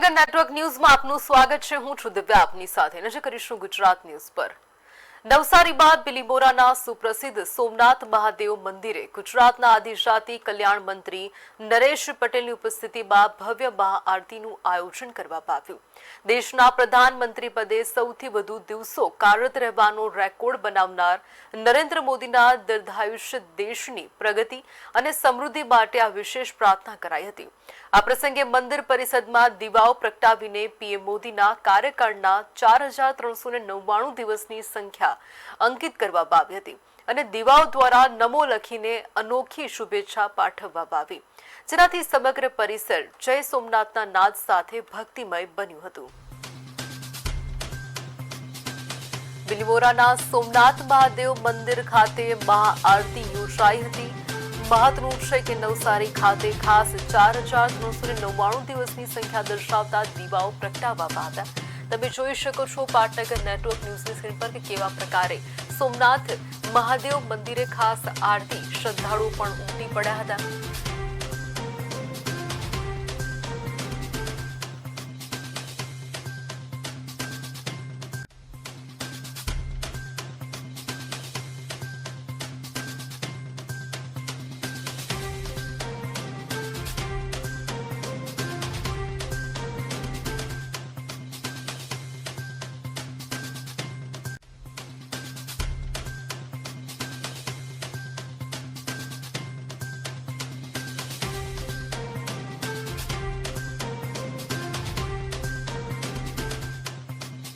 પાટનગર નેટવર્ક ન્યૂઝમાં આપનું સ્વાગત છે। હું છું દિવ્યા આપની સાથે। નજર કરીશું ગુજરાત ન્યૂઝ પર। નવસારી બાદ બિલીમોરાના સુપ્રસિદ્ધ સોમનાથ મહાદેવ મંદિરે ગુજરાતના આદિજાતિ કલ્યાણ મંત્રી નરેશ પટેલની ઉપસ્થિતિમાં ભવ્ય મહાઆરતીનું આયોજન કરવામાં આવ્યું। દેશના પ્રધાનમંત્રી પદે સૌથી વધુ દિવસો કાર્યરત રહેવાનો રેકોર્ડ બનાવનાર નરેન્દ્ર મોદીના દીર્ઘાયુષ્ય દેશની પ્રગતિ અને સમૃદ્ધિ માટે આ વિશેષ પ્રાર્થના કરાઈ હતી। આ પ્રસંગે મંદિર પરિષદમાં દીવાઓ પ્રગટાવીને પીએમ મોદીના કાર્યકાળના 4399 દિવસની સંખ્યા અંકિત કરવામાં આવી હતી અને દીવાઓ દ્વારા નમો લખીને અનોખી શુભેચ્છા પાઠવવામાં આવી, જેનાથી સમગ્ર પરિસર જય સોમનાથના નાદ સાથે ભક્તિમય બન્યું હતું। બિલીમોરાના સોમનાથ મહાદેવ મંદિર ખાતે મહાઆરતી યોજાઈ હતી। મહત્વનું છે કે નવસારી ખાતે ખાસ 4399 દિવસની સંખ્યા દર્શાવતા દીવાઓ પ્રગટાવવામાં આવ્યા। તમે જોઈ શકો છો પાટનગર નેટવર્ક ન્યૂઝની સ્ક્રીન પર કે કેવા પ્રકારે સોમનાથ મહાદેવ મંદિરે ખાસ આરતી શ્રદ્ધાળુઓ પણ ઉમટી પડ્યા હતા।